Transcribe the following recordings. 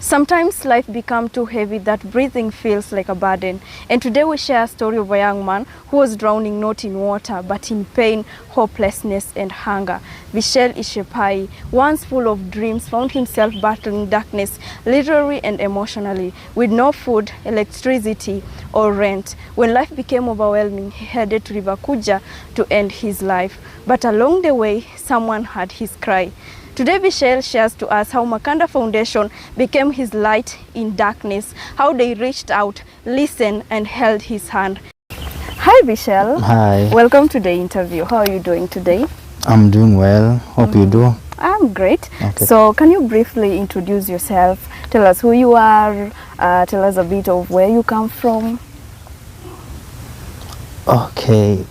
Sometimes life becomes too heavy that breathing feels like a burden. And today we share a story of a young man who was drowning not in water but in pain, hopelessness and hunger. Vishel Isiepai, once full of dreams, found himself battling darkness literally and emotionally with no food, electricity or rent. When life became overwhelming, he headed to River Kuja to end his life. But along the way, someone heard his cry. Today, Vishel shares to us how Makanda Foundation became his light in darkness, how they reached out, listened, and held his hand. Hi, Vishel. Hi. Welcome to the interview. How are you doing today? I'm doing well. Hope you do. I'm great. Okay. So, can you briefly introduce yourself? Tell us who you are. Tell us a bit of where you come from. Okay.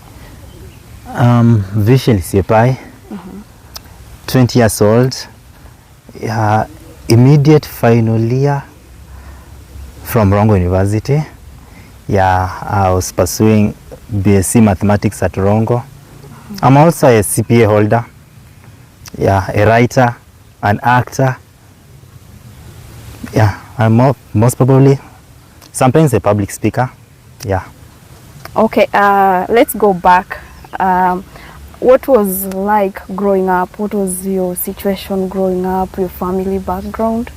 Vishel Isiepai. 20 years old, immediate final year from Rongo University. I was pursuing BSc Mathematics at Rongo. I'm also a CPA holder, a writer, an actor. I'm most probably sometimes a public speaker. Okay, let's go back. What was like growing up? What was your situation growing up, your family background?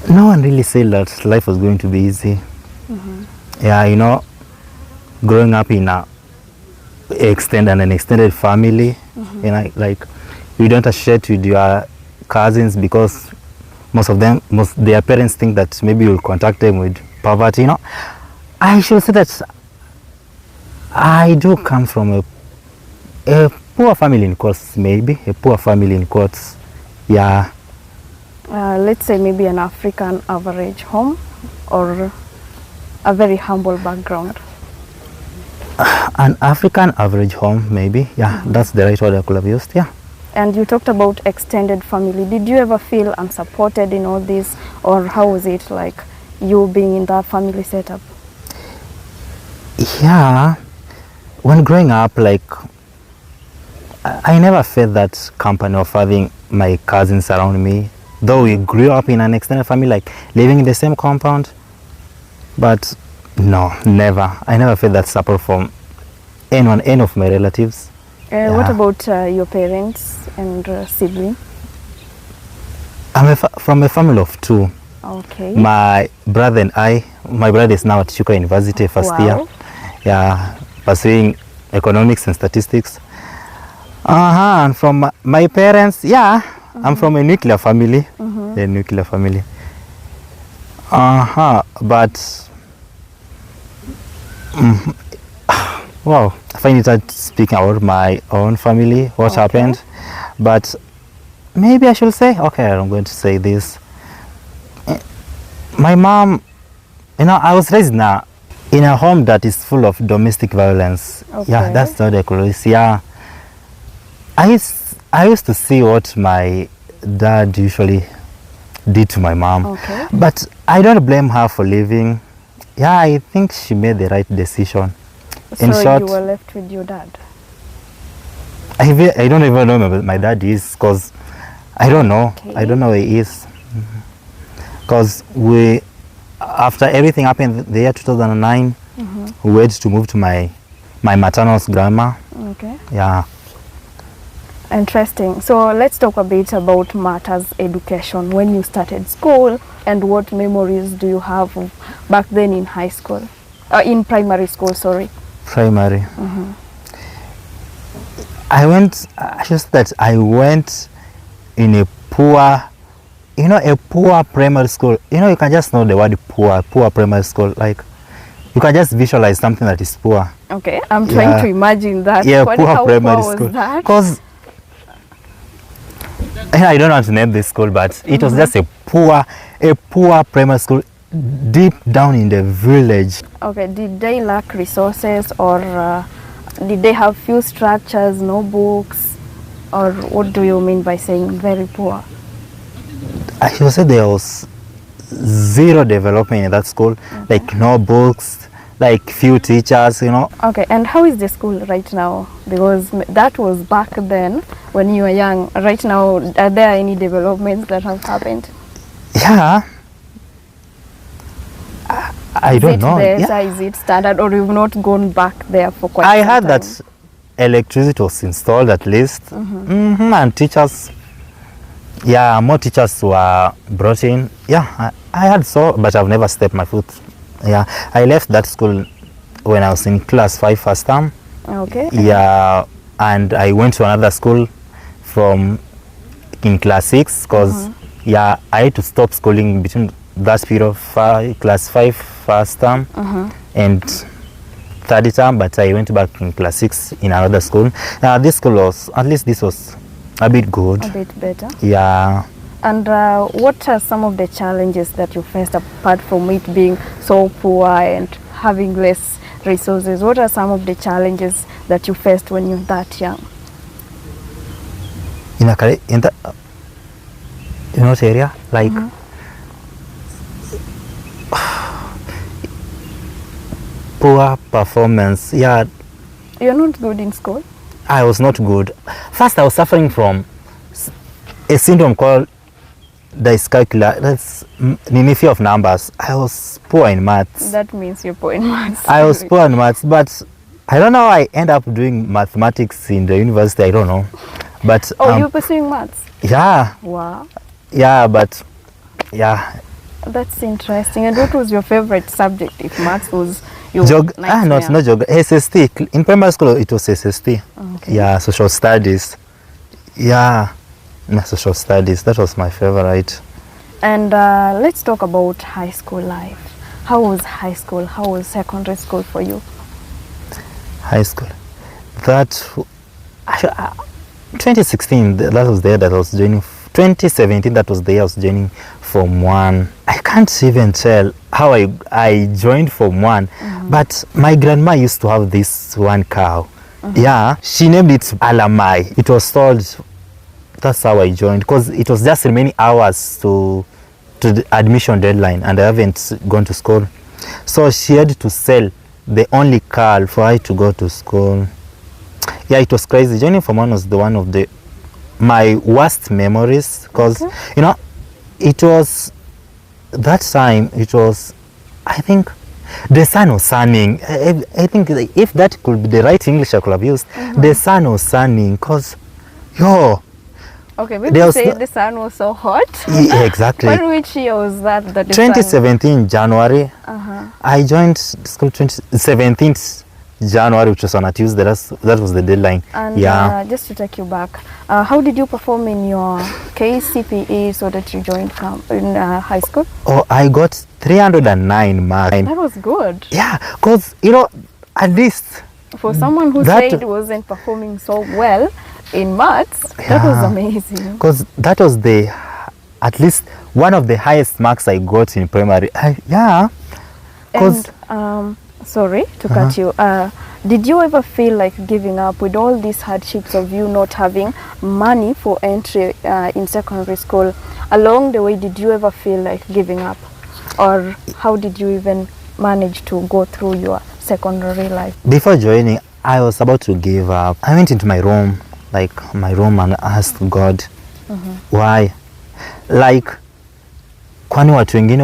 No one really said that life was going to be easy. Growing up in an extended family, you don't associate with your cousins because most of their parents think that maybe you'll contact them with poverty. I should say that I do come from a poor family in quotes, maybe. A poor family in quotes, let's say maybe an African average home or a very humble background. An African average home, maybe. That's the right word I could have used, And you talked about extended family. Did you ever feel unsupported in all this? Or how was it like you being in that family setup? When growing up, I never felt that company of having my cousins around me, though we grew up in an extended family, living in the same compound. But no, never. I never felt that support from any of my relatives. What about your parents and siblings? I'm from a family of two. Okay. My brother and my brother is now at Chuka University first year. Pursuing economics and statistics. And from my parents, I'm from a nuclear family. A nuclear family. But wow, I find it hard speaking about my own family, what happened. But maybe I should say, I'm going to say this. My mom, I was raised in a home that is full of domestic violence. That's not a close. I used to see what my dad usually did to my mom. But I don't blame her for leaving. I think she made the right decision. In short, you were left with your dad? I don't even know where my dad is because I don't know. I don't know where he is. Because after everything happened the year 2009, we went to move to my maternal's grandma. Interesting. So let's talk a bit about matters education. When you started school and what memories do you have back then in high school? In primary school, sorry. Primary. I went in a poor, a poor primary school. You can just know the word poor primary school. You can just visualize something that is poor. Okay, I'm trying to imagine that. Poor primary school. Because I don't want to name this school, but it was just a poor primary school deep down in the village. Okay, did they lack resources or did they have few structures, no books? Or what do you mean by saying very poor? I should say there was zero development in that school, no books, few teachers, Okay, and how is the school right now? Because that was back then when you were young. Right now, are there any developments that have happened? Yeah. I don't know. Is it better? Yeah. Is it standard, or you've not gone back there for quite I some heard time? that electricity was installed at least, and teachers, more teachers were brought in. Yeah, I heard so, but I've never stepped my foot. Yeah, I left that school when I was in class 5 first term. Okay. Yeah, and I went to another school from in class 6 because I had to stop schooling between that period of class 5 first term and third term, but I went back in class 6 in another school. This school was, at least this was a bit good. A bit better. Yeah. And what are some of the challenges that you faced apart from it being so poor and having less resources? What are some of the challenges that you faced when you're that young? In that area, like poor performance. Yeah, You're not good in school? I was not good. First, I was suffering from a syndrome called dyscalculia. That's fear of numbers. I was poor in maths. That means you're poor in maths. I was poor in maths, but I don't know how I end up doing mathematics in the university. I don't know. But you were pursuing maths? Yeah. Wow. Yeah, but yeah. That's interesting. And what was your favorite subject if maths was your not geography. SST. In primary school, it was SST. Okay. Yeah, social studies. Yeah, social studies. That was my favorite. And let's talk about high school life. How was high school? How was secondary school for you? High school. That 2016. That was the year that I was joining. 2017. That was the year I was joining Form 1. I can't even tell how I joined Form 1, but my grandma used to have this one cow. Yeah, she named it Alamai. It was sold. That's how I joined, because it was just remaining hours to the admission deadline, and I haven't gone to school. So she had to sell the only cow for her to go to school. Yeah, it was crazy. Joining Form 1 was one of my worst memories, because it was that time. It was, I think, the sun was sunning. I think if that could be the right English I could have used, the sun was sunning, because okay, maybe you say the sun was so hot. Yeah, exactly. Which year was that? 2017 January. I joined school 2017 January, which was on a Tuesday. That was the deadline. And just to take you back, how did you perform in your KCPE so that you joined in high school? Oh, I got 309 marks. That was good. Yeah, because at least for someone who said wasn't performing so well in maths, that was amazing. Because that was at least one of the highest marks I got in primary. And sorry to cut you. Did you ever feel like giving up with all these hardships of you not having money for entry in secondary school? Along the way, did you ever feel like giving up? Or how did you even manage to go through your secondary life? Before joining, I was about to give up. I went into my room, and asked God, why? Kwani watu wengine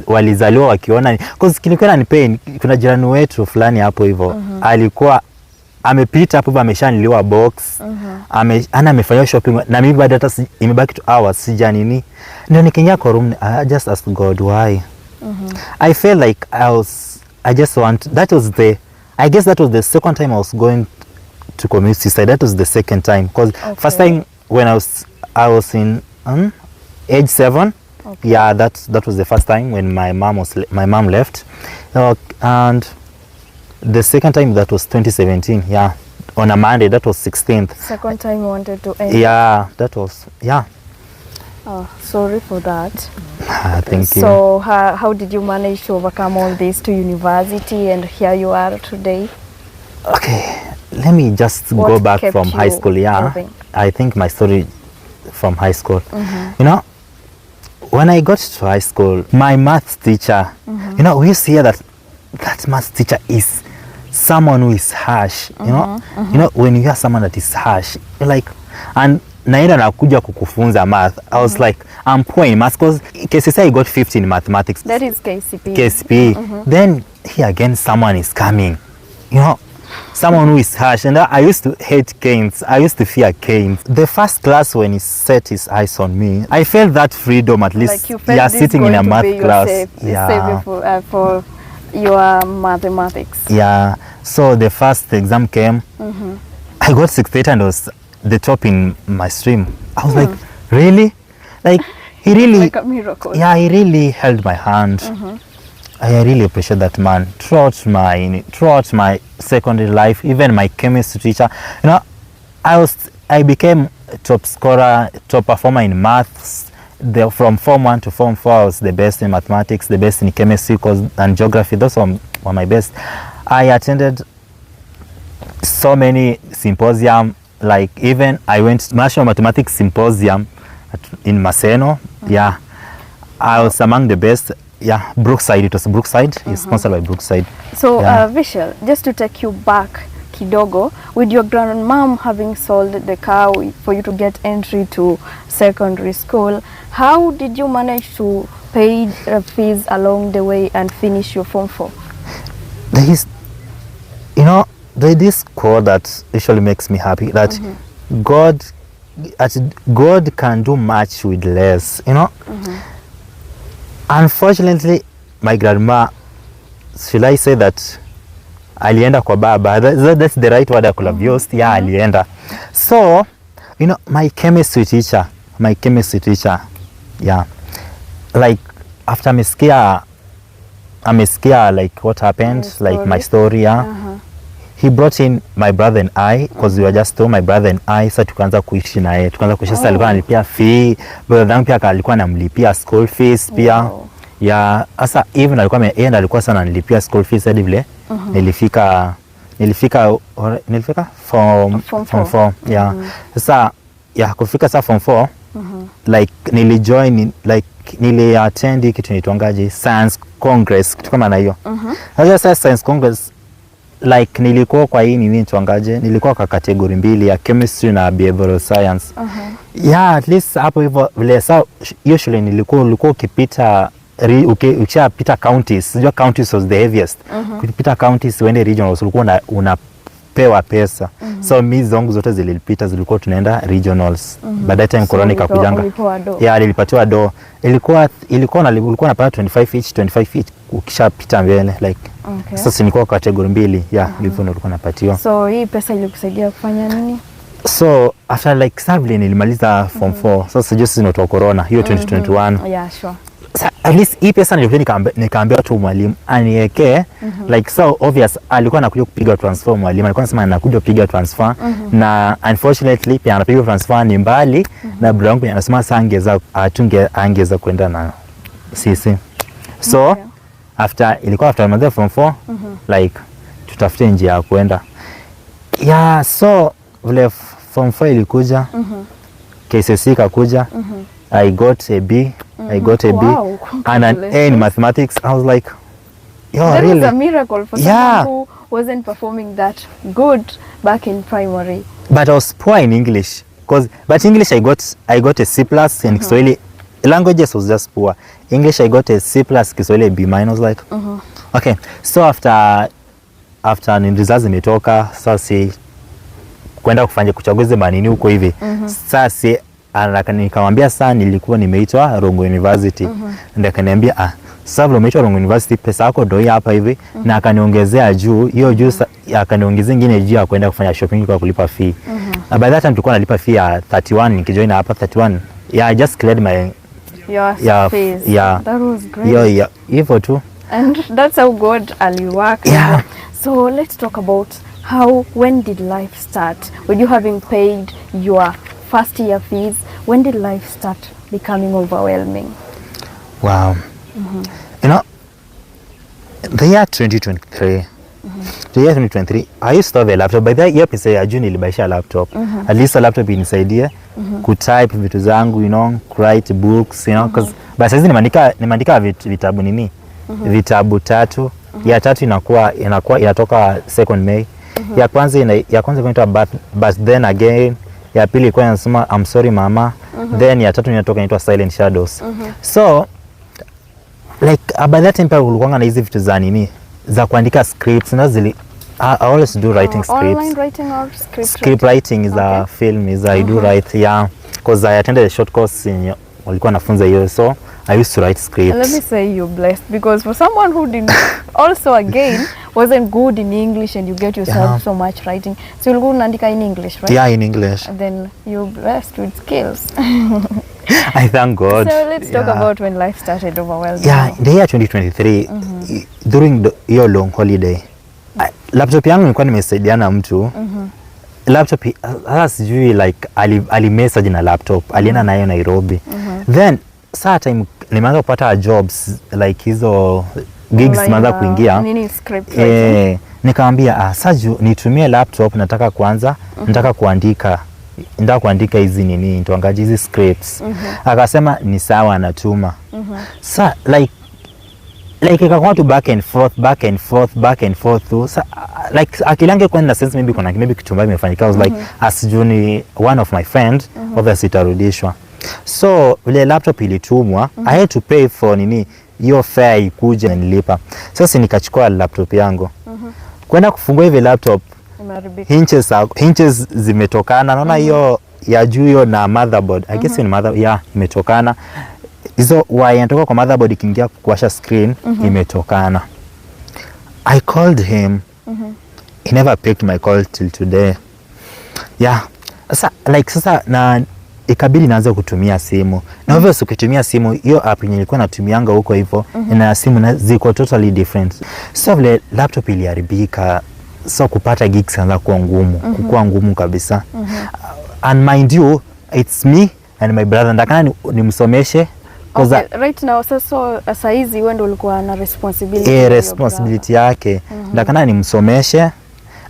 walizaliwa wakiona, because kilikuwa ni pain. Kuna jirani wetu fulani hapo hivyo, alikuwa amepita hapo hivyo, ameshaniliwa box, amefanya shopping, na mimi baada hata imebaki 2 hours sija nini, ndio nikaingia kwa room. I just asked God why. I felt like I just want, I guess that was the second time I was going to commit suicide. That was the second time, because first time when I was in age 7. Okay. Yeah, that was the first time when my mom left, and the second time, that was 2017. Yeah, on a Monday, that was 16th. Second time you wanted to end. Yeah, that was Oh, sorry for that. Thank you. So how did you manage to overcome all this to university, and here you are today? Okay, let me just go back from high school. Moving? I think my story from high school. When I got to high school, my math teacher, we used to hear that math teacher is someone who is harsh. When you hear someone that is harsh, you're like, and naenda nakuja kukufunza math. I was like, I'm poor in math because KCSE I got 50 in mathematics. That is KCP. KCP. Then here again someone is coming, you know, someone who is harsh. And I used to hate canes. I used to fear canes. The first class when he set his eyes on me, I felt that freedom at least. Like you felt sitting in a math class. Safe for your mathematics. Yeah. So the first exam came. I got 68 and was the top in my stream. I was like, really? Like he really, like a miracle. Yeah, he really held my hand. I really appreciate that man throughout my secondary life, even my chemistry teacher. You know, I became top scorer, top performer in maths. From Form 1 to Form 4, I was the best in mathematics, the best in chemistry and geography. Those were my best. I attended so many symposium, like even I went to National Mathematics Symposium in Maseno. Yeah, I was among the best. Yeah, Brookside. It was Brookside. It's sponsored by Brookside. So, Vishel, just to take you back kidogo, with your grandmom having sold the car for you to get entry to secondary school, how did you manage to pay fees along the way and finish your Form 4? There is, you know, there is this quote that usually makes me happy, that God can do much with less, you know. Unfortunately, my grandma, should I say that alienda kwa baba? That's the right word I could have used. Yeah, alienda. So, you know, my chemistry teacher, yeah, like after amesikia like what happened, like my story, yeah. He brought in my brother and I, because we were just two, my brother and I, so tukaanza kuishi na yeye. Tukaanza kuishi, sasa alikuwa analipia fee, brother yangu pia alikuwa anamlipia school fees pia. Yeah, sasa even alikuwa sana ananilipia school fees hadi vile nilifika form 4. Yeah. Sasa kufika sasa form 4, like nili attend kitu inaitwangaje science congress, kitu kama na hiyo. Sasa science congress, like nilikuwa kwa hii nilikuwa kwa kategori mbili ya chemistry na behavioral science. Yeah, at least hapo hivyo vile sasa usually nilikuwa ukipita ukishapita counties, unajua counties was the heaviest. Ukipita counties uende regionals ulikuwa unapewa pesa. So mimi zangu zote zilikuwa tunaenda regionals. Baada ya time corona ikakujanga. Yeah, nilipatiwa do. Ulikuwa unapata 25 each ukishapita mbele, like sasa nilikuwa kategori mbili. Yeah, hivyo nilikuwa napatiwa. So hii pesa ilikusaidia kufanya nini? So after like sadly nilimaliza form 4. Sasa just sinotoa corona hiyo 2021. Yeah, sure. At least hii pesa nikaambia tu mwalimu aniwekee. Like so obvious alikuwa anakuja kupiga transfer, mwalimu alikuwa anasema anakuja kupiga transfer, na unfortunately pia anapiga transfer ni mbali, na brother wangu anasema angeza kwenda na sisi. So after my form 4, like tutafute njia ya kwenda. Yeah, so vile form 4 ilikuja, KCSE kakuja, I got a B. Wow, and an A in mathematics. I was like, yo, that really? was a miracle for someone who wasn't performing that good back in primary. But I was poor in English. But English I got a C plus, and Kiswahili languages was just poor. English I got a C plus, Kiswahili B minus. I was like, okay. So after results zimetoka, sasa kwenda kufanya kuchaguzi manini huko hivi. Sasa nikamwambia sana nilikuwa nimeitwa Rongo University. Ndio akaniambia sasa vile umeitwa Rongo University pesa yako ndio hii hapa hivi, na akaniongezea juu hiyo juu, akaniongezea nyingine juu ya kwenda kufanya shopping kwa kulipa fee. By that time tulikuwa nalipa fee ya 31, nikijoin hapa 31. Yeah, I just cleared my fees. Yeah. That was great. Yeah, hivyo tu. And that's how God aliwork. Yeah. So let's talk about when did life start? With you having paid your first year fees, when did life start becoming overwhelming? Wow. You know, the year 2023, I used to have a laptop. By that year, pesa ya juu nilibaisha laptop. At least a laptop inisaidie kutype vitu zangu, you know, write books, you know, because basi hizi nimeandika vitabu nini? Vitabu 3. Ya 3 inatoka 2nd May. Ya kwanza inaitwa but then again. ya pili ilikuwa inasema I'm sorry mama, then ya tatu inatoka inaitwa Silent Shadows. So like by that time kulikuwa na hizi vitu za nini za kuandika scripts na zili I always do writing scripts. Online writing or script writing is a film is I do write, yeah, because I attended a short course in walikuwa nafunza hiyo, so I used to write scripts. Let me say you're blessed, because for someone who didn't also again wasn't good in English and you get yourself so much writing, so you'll go unaandika in English, right? Yeah, in English. And then you're blessed with skills. I thank God. So let's talk about when life started overwhelming. Yeah, the year 2023 during your long holiday, laptop yangu nilikuwa nimesaidiana mtu. Laptop sasa sijui like ali message na laptop alienda nayo Nairobi. Then saa time nimeanza kupata jobs like hizo gigs zimeanza kuingia. Nini script writing? Nikamwambia Saju nitumie laptop, nataka kuanza nataka kuandika hizi nini nitoangaje hizi scripts. Akasema ni sawa, anatuma. Sa like ikakuwa tu back and forth tu. So, like akilange kwa na sense maybe kitu mbaya imefanyika. I was like asijuni one of my friend obviously itarudishwa. So vile laptop ilitumwa, I had to pay for nini hiyo fare ikuje na nilipa. Sasa nikachukua laptop yangu. Kwenda kufungua hivi laptop hinges zimetokana. Naona hiyo ya juu hiyo na motherboard. I guess ni imetokana. Hizo wire inatoka kwa motherboard ikiingia kuwasha screen imetokana. I called him. He never picked my call till today. Yeah. Sasa na ikabidi naanza kutumia simu. Na hivyo ukitumia simu, hiyo app nilikuwa natumianga huko hivyo na simu na ziko totally different. So vile laptop iliharibika, so kupata gigs kaanza kuwa ngumu, kukua ngumu kabisa. And mind you, it's me and my brother. Ndakana nimsomeshe. Okay, right now sasa hizi wewe ndio ulikuwa na responsibility. Responsibility yake. Ndakana nimsomeshe.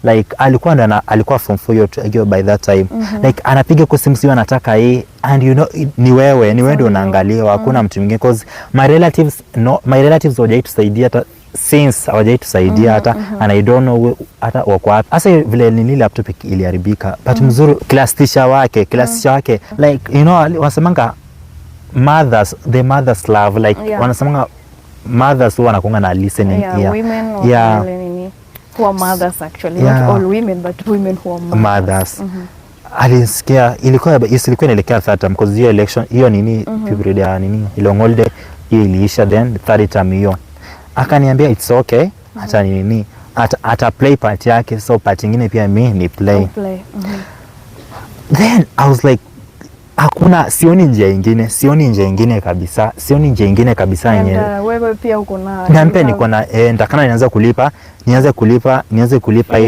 Like alikuwa from 4 years by that time. Like anapiga kwa simu sio anataka hii, and you know ni wewe ndio unaangaliwa, hakuna mtu mwingine, because my relatives hawajaitusaidia hata since hawajaitusaidia hata and I don't know hata wako wapi. Sasa vile nini laptop iliharibika, but mzuri class teacher wake like you know wasemanga the mothers love, like wanasemanga mothers huwa wanakuanga na listening ear. Women who are mothers actually, not all women but women who are mothers. Alisikia ilikuwa inaelekea third term, because hiyo election hiyo nini period ya nini ile holiday hiyo iliisha, then third term hiyo akaniambia it's okay, hata nini ata play part yake, so part nyingine pia mimi ni play. Then I was like sioni njia ingine kabisa yenyewe. Wewe pia uko na Nampe niko na ndakana nianze kulipa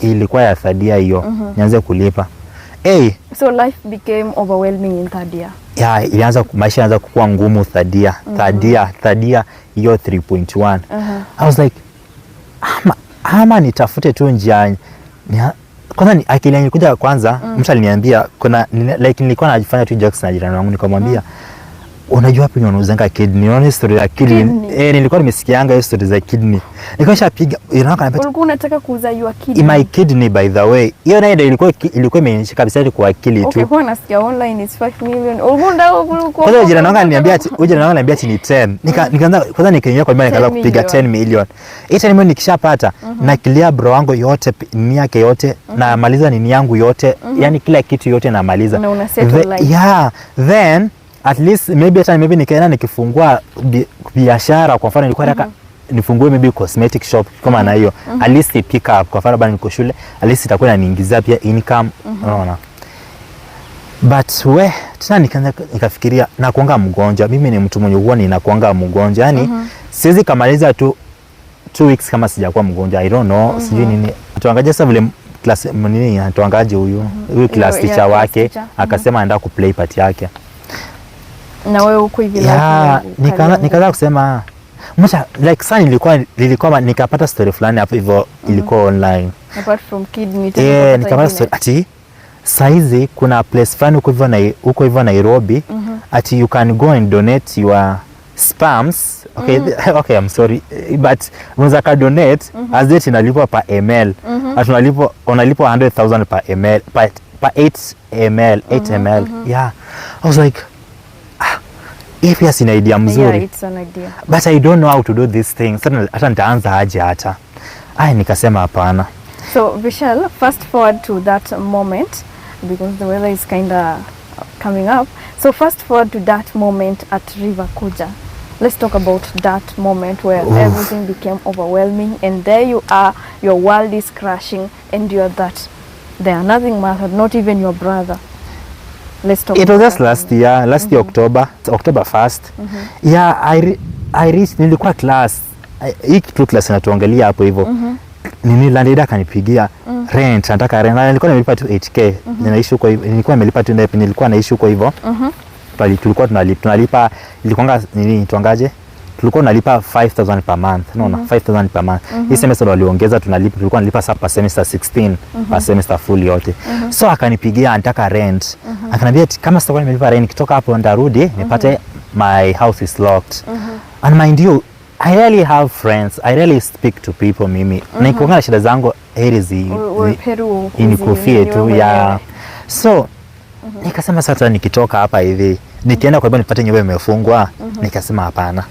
ilikuwa ya third year hiyo. Nianze kulipa. So life became overwhelming in third year. Yeah, maisha ilianza kukua ngumu third year. Third year hiyo 3.1. I was like ama nitafute tu njia. Kwanza akili nilikuja kwanza, mtu aliniambia kuna like nilikuwa najifanya tu jokes na jirani wangu, nikamwambia unajua wapi unauzanga kidney? Unaona story ya kidney? Nilikuwa nimesikianga hiyo story za kidney. Nikashapiga inakaniambia ulikuwa unataka kuuza your kidney. My kidney by the way. Hiyo nayo ilikuwa imeonyesha kabisa kwa akili tu. Okay, kwa nasikia online is 5 million. Ulikuwa kwanza jirani wangu aliniambia ni 10. Nikaanza kwanza nikaingia kwa maana nikaanza kupiga 10 million. Hiyo 10 million nikishapata na clear bro wangu yote nini yake yote na maliza nini yangu yote, yani kila kitu yote namaliza. Na una settle life. Yeah, then at least maybe nikaenda nikifungua biashara, kwa mfano nilikuwa nataka nifungue maybe cosmetic shop kama na hiyo, at least pick up, kwa mfano bado niko shule, at least itakuwa inaniingizia pia income, unaona. But tena nikafikiria na kuanga mgonjwa. Mimi ni mtu mwenye huwa ninakuanga mgonjwa, yani siwezi kamaliza tu 2 weeks kama sijakuwa mgonjwa. I don't know, sijui nini. Tuangaje sasa vile class nini tuangaje huyu class teacher wake akasema anaenda kuplay part yake. Na wewe uko hivi nikaanza kusema mcha like sana nilikuwa nikapata story fulani hapo hivyo ilikuwa online. Apart from kidney nikapata story ati saizi kuna place fulani huko hivyo Nairobi, ati you can go and donate your sperms. Okay, I'm sorry but unaweza ka donate as it inalipwa per ml. Unalipwa 100,000 per ml per 8 ml, 8 ml. Yeah. I was like, if yes in idea mzuri. Yeah, it's an idea. But I don't know how to do these things. Sasa hata nitaanza aje hata. Nikasema hapana. So Vishel, fast forward to that moment because the weather is kind of coming up. So fast forward to that moment at River Kuja. Let's talk about that moment where everything became overwhelming and there you are, your world is crashing and you're that. There nothing mattered, not even your brother. Let's talk It was just last year, October 1st. Yeah, I reached, nilikuwa class. Hii kitu class inatuangalia hapo hivyo. Nini landlady akanipigia rent, nataka rent. Nilikuwa nimelipa tu 8k. Ninaishi huko hivyo. Nilikuwa nimelipa tu nilikuwa naishi huko hivyo. Tulikuwa tunalipa ilikuwa nini tuangaje? Tulikuwa tunalipa 5000 per month. No, 5000 per month. Hii semester waliongeza tulikuwa tunalipa sasa per semester 16 per semester full yote. So akanipigia anataka rent. Akaniambia kama sitakuwa nimelipa rent kitoka hapo ndarudi nipate my house is locked. And mind you, I really have friends. I really speak to people mimi. Na ikuanga shida zangu heri inikufie tu ya. So nikasema sasa nikitoka hapa hivi nikienda kwa hivyo nipate nyumba imefungwa. Nikasema hapana.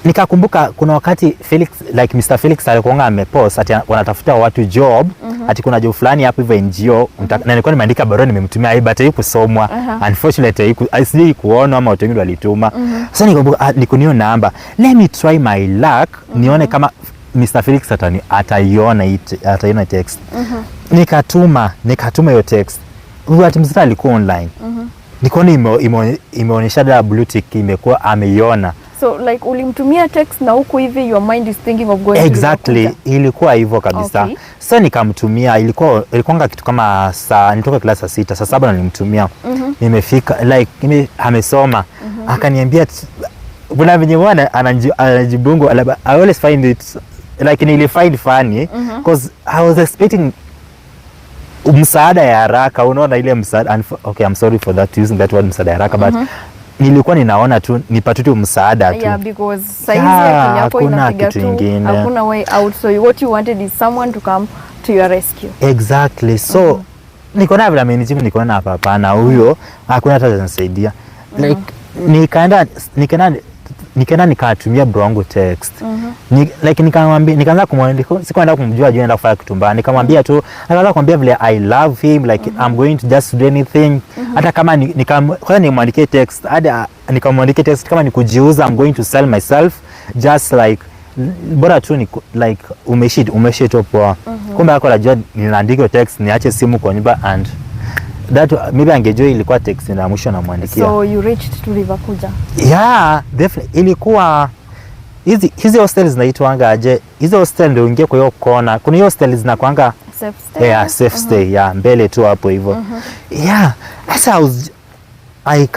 Nikakumbuka kuna wakati Felix, like Mr. Felix alikuwa amepost ati wanatafuta watu job, ati kuna job fulani hapo hivyo NGO, na nilikuwa nimeandika barua nimemtumia but haikusomwa. Unfortunately sijui kuona ama watu wengine walituma. Sasa nikumbuka nikunio namba. Let me try my luck nione kama Mr. Felix ataiona text. Nikatuma hiyo text. Watu mzima alikuwa online. Nikaona imeonyesha da blue tick imekuwa ameiona. So like ulimtumia text na huko hivi your mind is thinking of going exactly ilikuwa hivyo kabisa. Okay. So nikamtumia ilikuwa kitu kama saa nitoka klasi 6 saa 7 nilimtumia. Nimefika like amesoma. Akaniambia kuna venye bwana anajibungu. I always find it like nilifind funny because I was expecting msaada ya haraka, unaona ile msaada. Okay, I'm sorry for that using that word msaada ya haraka, but nilikuwa ninaona tu nipate tu msaada tu. Yeah, because saizi hapo inapiga tu, hakuna way out, so what you wanted is someone to come to your rescue. Exactly. So niko na vile amenijibu, niko na hapana huyo hakuna hata ananisaidia. Like nikaenda nikatumia bro wangu text. Like nikamwambia, nikaanza kumwambia, sikuenda kumjua juu naenda kufanya kitumbani. Nikamwambia tu, akaanza kumwambia vile I love him, like I'm going to just do anything. Hata kama kwanza nimwandikie text, hata nikamwandikia text kama ni kujiuza, I'm going to sell myself, just like bora tu ni like umeshi tu poa. Kumbe yako najua ninaandika text niache simu kwa nyumba and that maybe angejua ilikuwa text na mwisho namwandikia. So you reached to River Kuja? Yeah, definitely. Ilikuwa hizi hostels zinaitwa aje? Hizo hostel ndio ingia kwa hiyo kona. Kuna hiyo hostels zinakuanga safe stay. Yeah, safe stay. Yeah, mbele tu hapo hivyo. Yeah. I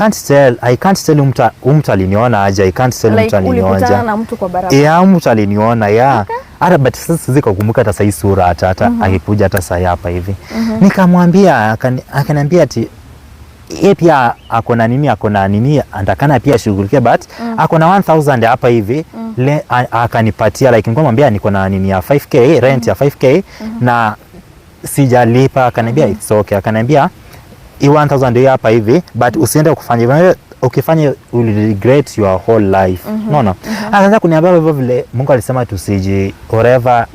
can't tell mtu aliniona aje. I can't tell mtu aliniona aje. Ulikutana na mtu kwa barabara? Yeah, mtu aliniona, yeah. Hata but sasa ziko kumbuka hata sasa sura hata akikuja hata sasa hapa hivi. Nikamwambia akaniambia ati yeye pia akona nini atakana pia shughulikia but akona 1000 hapa hivi. Akanipatia like nikamwambia niko na nini ya 5k rent ya 5k na sijalipa. Akaniambia it's okay. Akaniambia 1000 ndio hapa hivi but usiende kufanya hivyo, ukifanya will regret your whole life. No. Akaanza kuniambia hivyo vile Mungu alisema tusiji whatever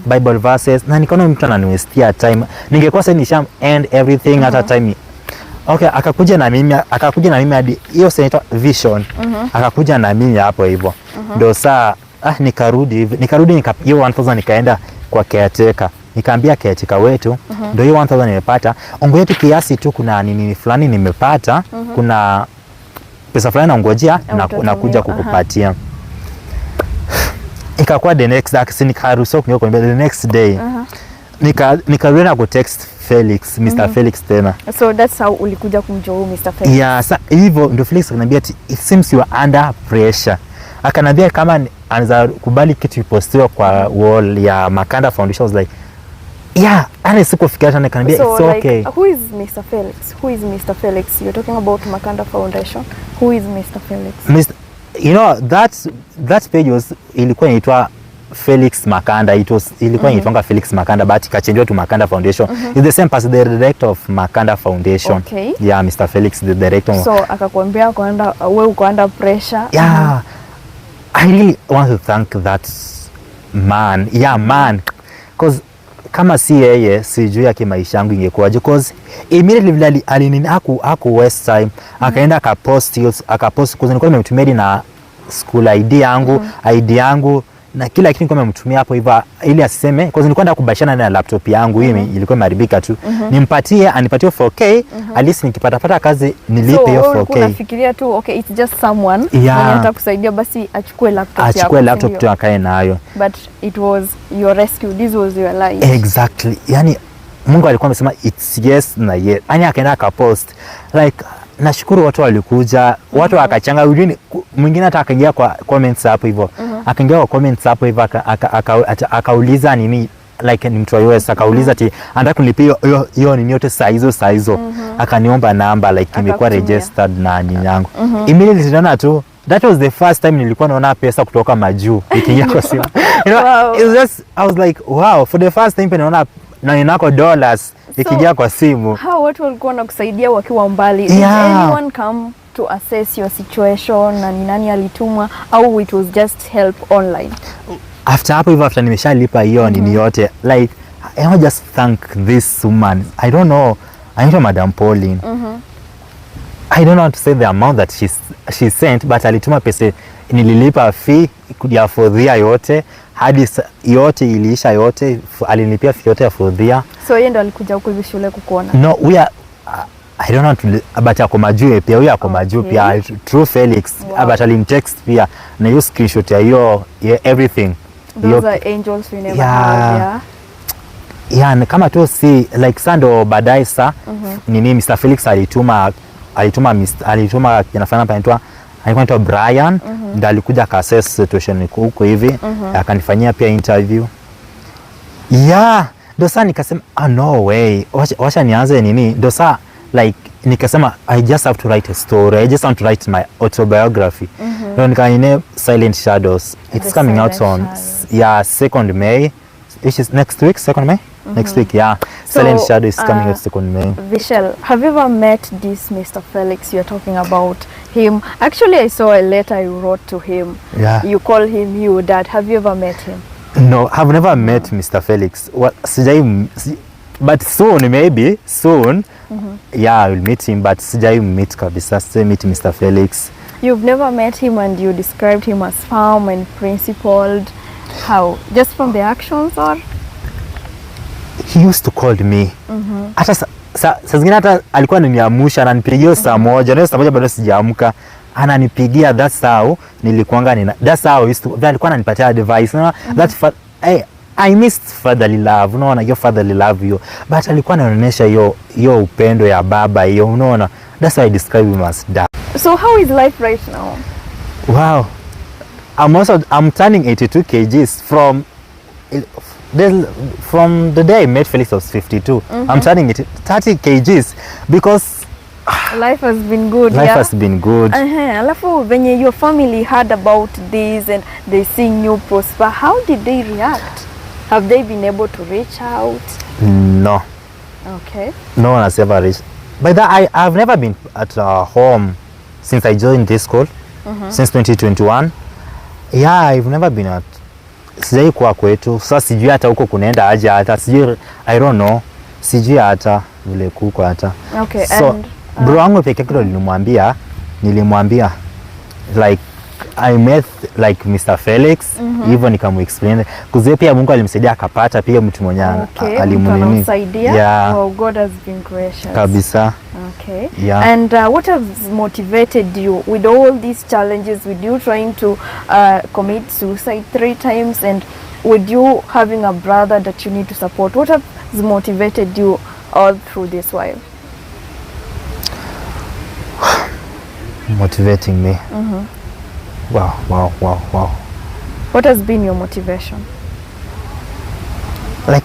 Bible verses, na nikaona mtu ananiwestia time. Ningekuwa sasa nisham end everything at a time. Okay, akakuja na mimi hadi hiyo senator vision. Akakuja na mimi hapo hivyo. Ndio saa nikarudi hiyo 1000 nikaenda kwa caretaker. Nikaambia caretaker wetu ndio hiyo 1000 nimepata. Ongoje tu kiasi tu, kuna nini fulani nimepata. Kuna pesa fulani naongojea na kuja kukupatia. Ikakuwa the next day nikaruhusiwa kuingia kwa the next day. Nikarudi ku text Felix, Mr. Felix tena. So that's how ulikuja kumjua Mr. Felix? Yeah, hivyo ndio Felix akaniambia it seems you are under pressure. Akaniambia kama anaweza kubali kitu ipostiwa kwa wall ya Makanda Foundation. I was like, yeah, ana sikufikiria tena. Akaniambia so it's okay. Like, who is Mr. Felix? Who is Mr. Felix? You're talking about Makanda Foundation. Who is Mr. Felix? You know that page was ilikuwa inaitwa Felix Makanda. Ilikuwa inaitwa Felix Makanda but ikachangewa to Makanda Foundation. It's the same person, the director of Makanda Foundation. Okay. Yeah, Mr. Felix, the director. So akakwambia kwenda wewe uko under pressure. Yeah. I really want to thank that man. Yeah, man. Because kama si yeye sijui yake maisha yangu ingekuwaje, because immediately alinini aku waste time akaenda akapost because nilikuwa nimemtumia na school ID yangu na kila kitu nilikuwa nimemtumia hapo hivyo ili asiseme, because nilikuwa nataka kubashana na laptop yangu hii ilikuwa imeharibika tu. Anipatie 4K at least nikipata kazi nilipe hiyo 4K. So unafikiria tu okay, it's just someone mwenye atakusaidia basi achukue laptop tu akae nayo, but it was your rescue, this was your life. Exactly. Yani Mungu alikuwa amesema it's yes na yes. Anya akaenda akapost like nashukuru watu walikuja, watu wakachanga, mwingine hata akaingia kwa comments hapo hivyo. Akaingia kwa comments hapo hivyo akauliza nini, like ni mtu wa US akauliza ati anataka kunilipia hiyo nini yote saa hizo. Akaniomba namba like imekuwa registered na nini yangu. Immediately niliona tu that was the first time nilikuwa naona pesa kutoka majuu ikiingia kwa simu. Wow. It was just, I was like wow, for the first time naona na ninako dollars ikiingia kwa simu. How watu walikuwa wanakusaidia wakiwa mbali? Did anyone come to assess your situation na ni nani alitumwa au it was just help online? After nimeshalipa hiyo nini yote, like I want just thank this woman. I don't know, anaitwa Madam Pauline. I don't know how to say the amount that she sent, but alituma pesa, nililipa fee ya fodhia yote hadi yote iliisha yote, alinilipia fee yote ya fodhia. So yeye ndo alikuja huko hivi shule kukuona? No, I don't know but ako majuu pia, huyo ako majuu pia, True Felix. But alinitext pia na hiyo screenshot ya hiyo everything. Those are angels we never had. Yeah, kama tu si like sando baadaye nini Mr. Felix alituma kinafanya panaitwa alikuwa Brian, ndio alikuja akassess situation huko hivi, akanifanyia pia interview. Ndio sasa nikasema no way, wacha nianze nini, ndio sasa like nikasema I just have to write a story, I just want to write my autobiography. Ndio nikaine Silent Shadows. It's coming out on 2nd May, which is next week, 2nd May. Next week, Silent Shadow is coming out 2nd May. Vishel, have you ever met this Mr. Felix you're talking about him? Actually, I saw a letter you wrote to him. You call him you dad. Have you ever met him? No, I've never met Mr. Felix. Well, but soon, maybe soon. I will meet him, but sijai meet kabisa. Sijai meet Mr. Felix. You've never met him and you described him as firm and principled. How? Just from the actions or? He used to call me. Hata saa zingine hata alikuwa ananiamsha, ananipigia saa moja, na saa moja bado sijaamka, ananipigia. That's how nilikuanga that's how alikuwa ananipatia advice. That I missed fatherly love, unaona hiyo fatherly love hiyo, but alikuwa anaonyesha hiyo upendo ya baba hiyo, unaona. That's why I describe him as dad. So how is life right now? Wow, I'm turning 82 kgs from the day I met Felix. I was 52. I'm turning 30 kgs because life has been good. Life has been good. Alafu venye your family heard about this and they seeing you prosper, how did they react? Have they been able to reach out? No. Okay. No one has ever reached. By that, I've never been at home since I joined this school, since 2021. I've never been at, sijai kuwa kwetu. Sasa sijui hata huko kunaenda aje, hata sijui, I don't know, sijui hata vile kuko hata. Okay. So bro wangu peke yake nilimwambia like I met like Mr. Felix, hivyo nikamuexplain kuzi pia Mungu alimsaidia akapata pia mtu mwenye alimsaidia. Wow, God has been gracious. Kabisa. Okay. And what has motivated you with all these challenges, with you trying to commit suicide 3 times and with you having a brother that you need to support? What has motivated you all through this while? Motivating me. Wow. What has been your motivation? Like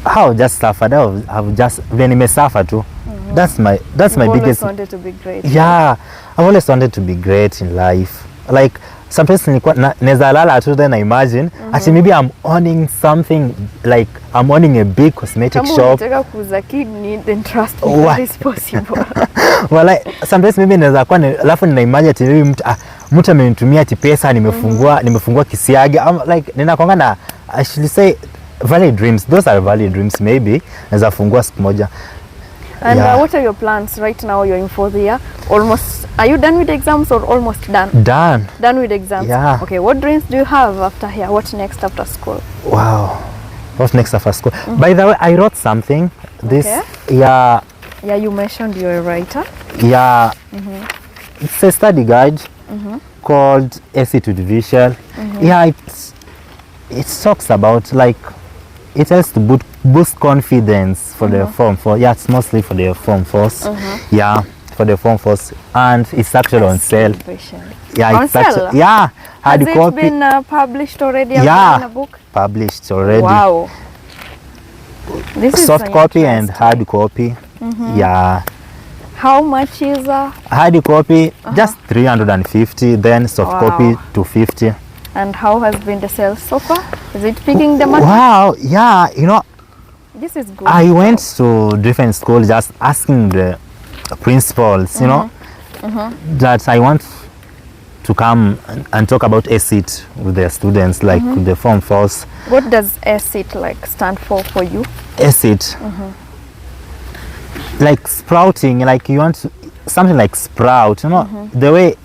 how just suffered. I've just when I suffer too. That's my biggest. You've always wanted to be great. Yeah, I've always wanted to be great in life. like sometimes neza lala tu, then I imagine ati maybe I'm owning something, like I'm owning a big cosmetic shop. Kama kuuza kidney, then trust me, that is possible. Well, like, sometimes maybe naweza kuwa alafu nina imagine ati maybe mtu amenitumia ati pesa, nimefungua kisiagi. Like ninakwanga na, I should say, valid dreams. Those are valid dreams. Maybe naweza fungua siku moja. And what are your plans right now? You're in 4th year. Almost. Are you done with exams or almost done? Done. Done with exams. Yeah. Okay. What dreams do you have after here? What next after school? Wow. What next after school? By the way, I wrote something. This. Okay. Yeah. Yeah. You mentioned you're a writer. Yeah. It's a study guide called Escalating to Vishel. Yeah. It talks about, like, it has to boost confidence for the Form 4. Yeah, it's mostly for the Form 4s. Yeah, for the Form 4s. And it's actually on sale. Yeah, on it's sale? actually, yeah. Has it been published already? Yeah, in a book? Published already. Wow. This is soft copy and hard copy. Yeah. How much is hard copy? Just 350. Then soft copy 250. And how has been the sales so far? Is it picking the market? Wow, yeah, you know, this is good. I went to different schools just asking the principals, you know, that I want to come and talk about ESIT with their students, like with the Form 4s. What does ESIT like stand for you? ESIT, like sprouting, like you want something like sprout, you know, the way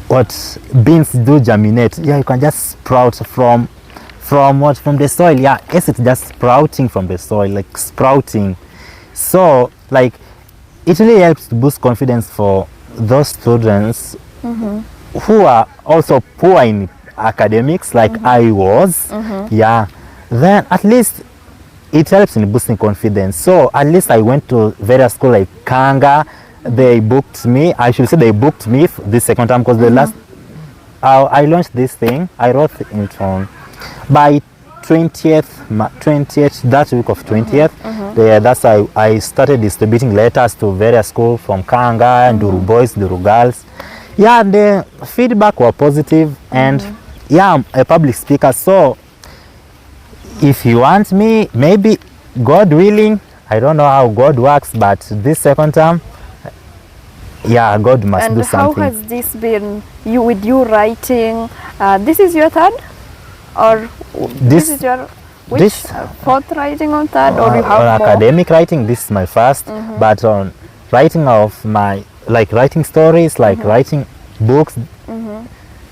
what beans do germinate. Yeah, you can just sprout from the soil. Yeah, it's just sprouting from the soil, like sprouting. So, like, it really helps to boost confidence for those students who are also poor in academics, like I was. Yeah, then at least it helps in boosting confidence. So at least I went to various schools like Kanga. They booked me. I should say they booked me this second time, because the last I launched this thing. I wrote it on by 20th, that week of 20th. That's why I started distributing letters to various schools from Kanga and Duru boys, Duru girls. Yeah, the feedback were positive, and yeah, I'm a public speaker. So if you want me, maybe God willing, I don't know how God works, but this second time, yeah, God must do something. And how has this been with you writing? This is your third? Or this is your fourth writing on third? Or you have more? Academic writing, this is my first. But on writing of my, like writing stories, like writing books,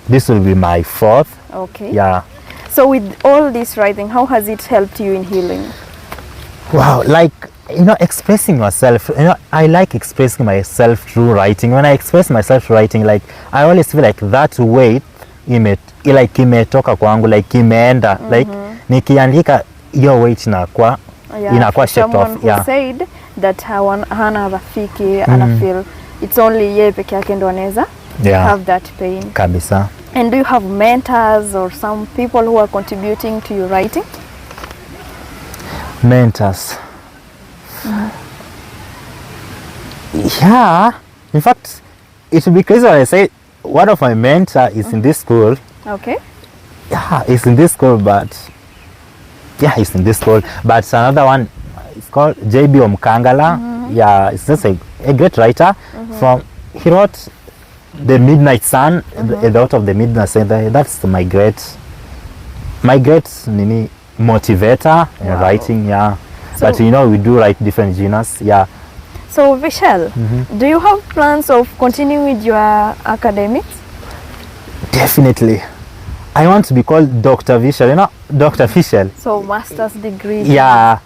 this will be my fourth. Okay. Yeah. So with all this writing, how has it helped you in healing? Wow, like, you know, expressing yourself. You know, I like expressing myself through writing. When I express myself through writing, like, I always feel like that weight imetoka kwangu, like imeenda, like nikiandika hiyo weight inakuwa shaped off. Someone who said that hana rafiki, ana feel it's only yeye peke yake ndo anaweza have that pain. Kabisa. And do you have mentors or some people who are contributing to your writing? Mentors. Yeah, in fact, it would be crazy when I say one of my mentors is in this school. Okay. Yeah, it's in this school, but he's in this school. But another one is called JB Omkangala. Yeah, it's just a great writer. He wrote The Midnight Sun, the author of The Midnight Sun. That's my great motivator in writing. Yeah. So, but you know, we do write different genres. Yeah. So Vishel, do you have plans of continuing with your academics? Definitely. I want to be called Dr. Vishel, you know, Dr. Vishel. So master's degree. Yeah.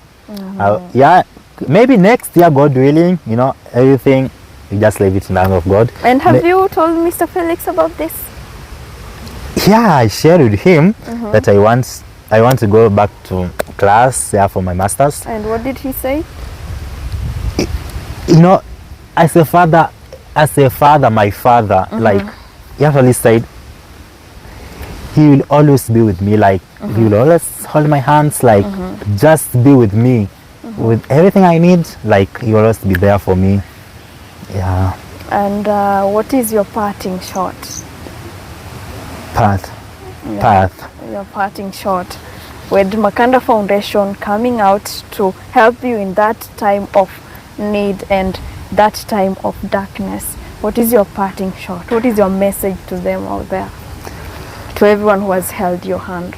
Yeah. Maybe next year, God willing, you know, everything, you just leave it in the hand of God. And have you told Mr. Felix about this? Yeah, I shared with him that I want to go back to class for my master's. And what did he say? You know, as a father, my father, like, he actually said he will always be with me, like, he will always hold my hands, like, just be with me. With everything I need, like, he will always be there for me. Yeah. And what is your parting shot? Your parting shot with Makanda Foundation coming out to help you in that time of need and that time of darkness. What is your parting shot? What is your message to them out there? To everyone who has held your hand?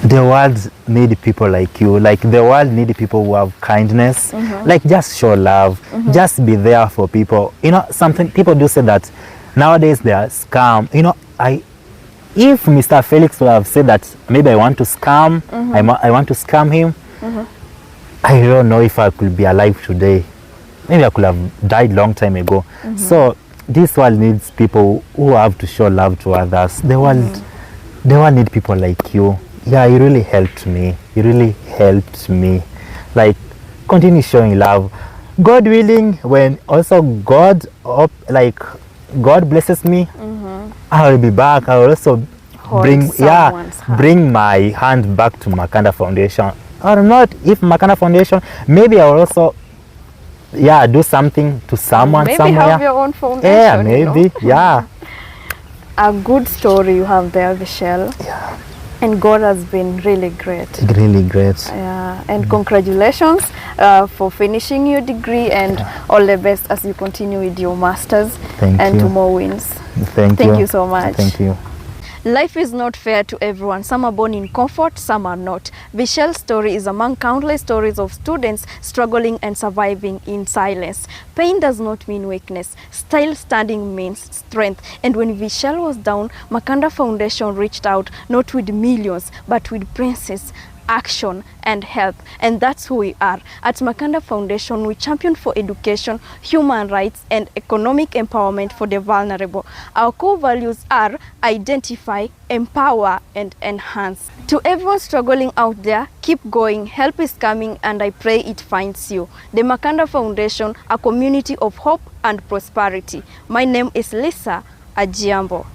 The world need people like you. Like the world need people who have kindness. Like just show love. Just be there for people. You know, something people do say that nowadays they are scam. You know, if Mr. Felix would have said that maybe I want to scam, I want to scam him, I don't know if I could be alive today. Maybe I could have died long time ago. So this world needs people who have to show love to others. The world need people like you. Yeah, you really helped me. You really helped me. Like, continue showing love. God willing, when also God blesses me, I will be back. I will also bring my hand back to Makanda Foundation. Or not, if Makanda Foundation, maybe I will also do something to someone maybe somewhere. Maybe have your own foundation. Yeah, maybe, you know? yeah. A good story you have there, Vishel. Yeah. And God has been really great. Really great. Yeah, and congratulations for finishing your degree, and all the best as you continue with your masters. Thank you. To more wins. Thank you so much. Thank you. Life is not fair to everyone. Some are born in comfort, some are not. Vishel's story is among countless stories of students struggling and surviving in silence. Pain does not mean weakness. Still standing means strength. And when Vishel was down, Makanda Foundation reached out, not with millions, but with princes, action and help. And that's who we are. At Makanda Foundation, we champion for education, human rights, and economic empowerment for the vulnerable. Our core values are identify, empower, and enhance. To everyone struggling out there, keep going. Help is coming, and I pray it finds you. The Makanda Foundation, a community of hope and prosperity. My name is Lisa Ajiambo.